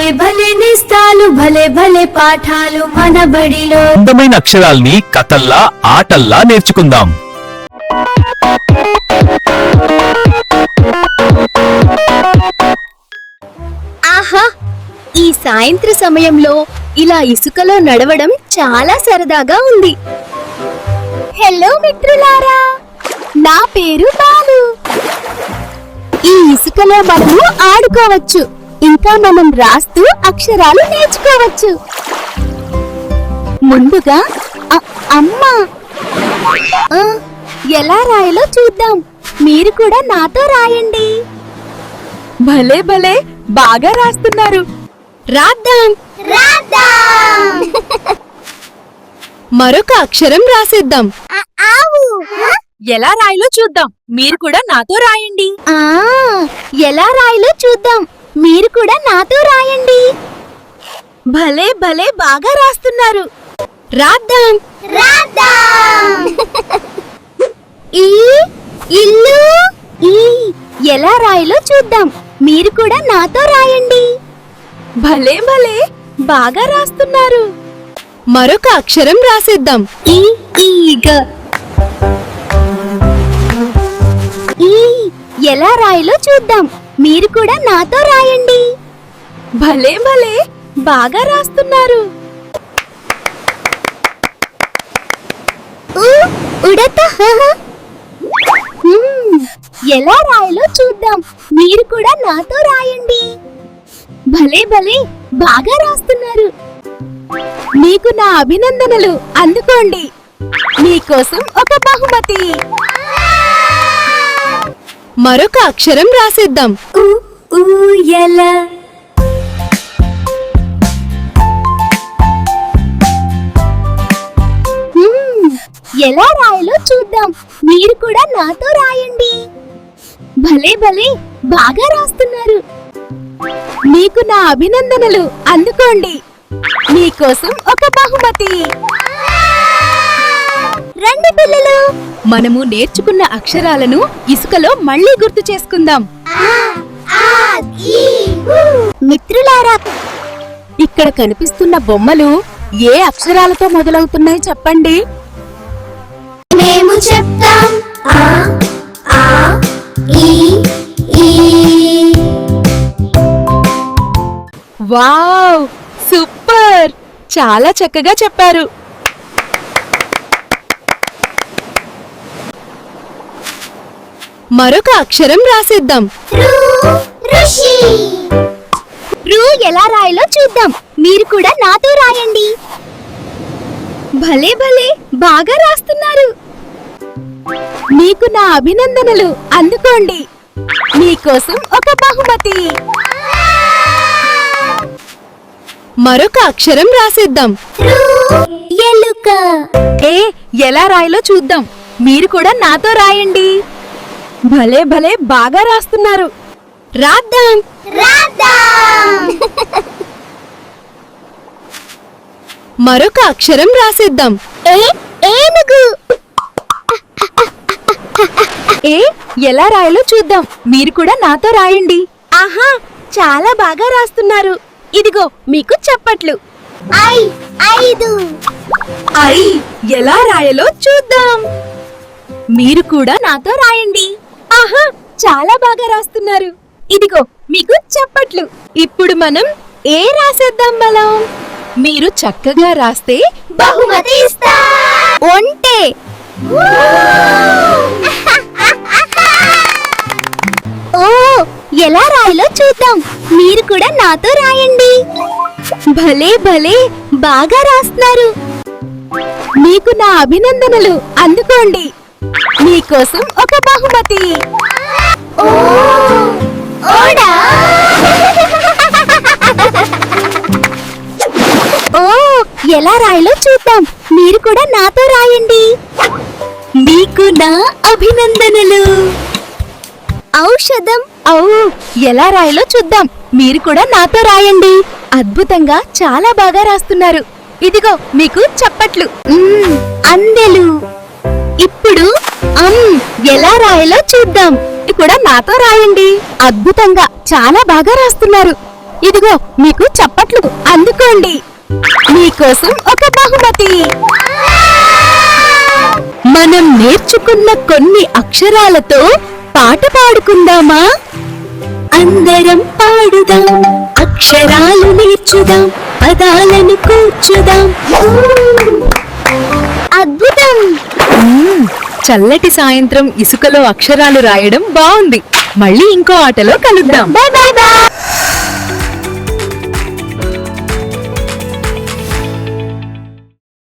భలే భలే నిస్తాలు భలే భలే పాఠాలు మన బడిలో. అందమైన అక్షరాల్ని కథల్లా ఆటల్లా నేర్చుకుందాం. ఆహా, ఈ సాయంత్ర సమయంలో ఇలా ఇసుకలో నడవడం చాలా సరదాగా ఉంది. హలో మిత్రులారా, నా పేరు బాలు. ఈ ఇసుకలో మనము ఆడుకోవచ్చు, ఇంకా మనం రాస్తూ అక్షరాలు నేర్చుకోవచ్చు. ముందుగా అమ్మా ఎలా రాయాలో చూద్దాం. మీరు కూడా నాతో రాయండి. భలే భలే బాగా రాస్తున్నారు. రాద్దాం మరొక అక్షరం రాసేద్దాం. ఎలా రాయాలో చూద్దాం. మీరు కూడా నాతో రాయండి. ఎలా రాయాలో చూద్దాం. మీరు కూడా నాతో రాయండి. భలే భలే బాగా రాస్తున్నారు. రాద్దాం ఈ ఇల్లు. ఈ ఎలా రాయాలో చూద్దాం. మీరు కూడా నాతో రాయండి. భలే భలే బాగా రాస్తున్నారు. మరొక అక్షరం రాసేద్దాం. ఈగ. ఈ ఎలా రాయాలో చూద్దాం. మీరు కూడా నాతో రాయండి. భలే భలే బాగా రాస్తున్నారు. ఉడత. ఎలా రాయాలో చూద్దాం. మీరు కూడా నాతో రాయండి. భలే భలే బాగా రాస్తున్నారు. మీకు నా అభినందనలు. అందుకోండి, మీకోసం ఒక బహుమతి. మరొక అక్షరం రాసేద్దాం. ఊయల. ఎలా రాయాలో చూద్దాం. మీరు కూడా నాతో రాయండి. భలే భలే బాగా రాస్తున్నారు. మీకు నా అభినందనలు. అందుకోండి, మీకోసం ఒక బహుమతి. రండి పిల్లలు, మనము నేర్చుకున్న అక్షరాలను ఇసుకలో మళ్ళీ గుర్తు చేసుకుందాం. మిత్రులారా, ఇక్కడ కనిపిస్తున్న బొమ్మలు ఏ అక్షరాలతో మొదలవుతున్నాయి చెప్పండి. మేము చెప్తాం. Wow, super! చాలా చక్కగా చెప్పారు. మరొక అక్షరం రాసేద్దాం. రు ఎలా రాయాలో చూద్దాం. మీరు కూడా నాతో రాయండి. భలే భలే బాగా రాస్తున్నారు. మీకు నా అభినందనలు. అందుకోండి, మీకోసం ఒక బహుమతి. మరొక అక్షరం రాసేద్దాం. ఎలుక. ఎలా రాయాలో చూద్దాం. మీరు కూడా నాతో రాయండి. భలే భలే బాగా రాస్తున్నారు. రాద్దాం మరొక అక్షరం రాసేద్దాం. ఏనుగు. ఎలా రాయాలో చూద్దాం. మీరు కూడా నాతో రాయండి. ఆహా, చాలా బాగా రాస్తున్నారు. ఇదిగో మీకు చప్పట్లు. ఐదు. ఎలా రాయాలో చూద్దాం. మీరు కూడా నాతో రాయండి. ఆహా, చాలా బాగా రాస్తున్నారు. ఇదిగో మీకు చప్పట్లు. ఇప్పుడు మనం ఏ రాసేద్దాం బలం. మీరు చక్కగా రాస్తే బహుమతి ఇస్తా. ఒంటె. ఓ, ఎలా రాయాలో చూద్దాం. మీరు కూడా నాతో రాయండి. భలే భలే బాగా రాస్తున్నారు. మీకు నా అభినందనలు. అందుకోండి, మీకోసం ఒక బహుమతి. ఓ, ఎలా రాయాలో చూద్దాం. మీరు కూడా నాతో రాయండి. మీకు నా అభినందనలు. ఔషధం. ఎలా రాయాలో చూద్దాం. మీరు కూడా నాతో రాయండి. అద్భుతంగా చాలా బాగా రాస్తున్నారు. ఇదిగో మీకు చప్పట్లు. అందెలు. ఇప్పుడు ఎలా రాయాలో చూద్దాం. కూడా నాతో రాయండి. అద్భుతంగా చాలా బాగా రాస్తున్నారు. ఇదిగో మీకు చప్పట్లు అందుకోండి, మీకోసం ఒక బహుమతి. మనం నేర్చుకున్న కొన్ని అక్షరాలతో పాట పాడుకుందామా? అందరం పాడుదాం, అక్షరాలు నేర్చుదాం, పదాలను కూర్చుదాం. అద్భుతం! చల్లటి సాయంత్రం ఇసుకలో అక్షరాలు రాయడం బాగుంది. మళ్ళీ ఇంకో ఆటలో కలుద్దాం. By by by.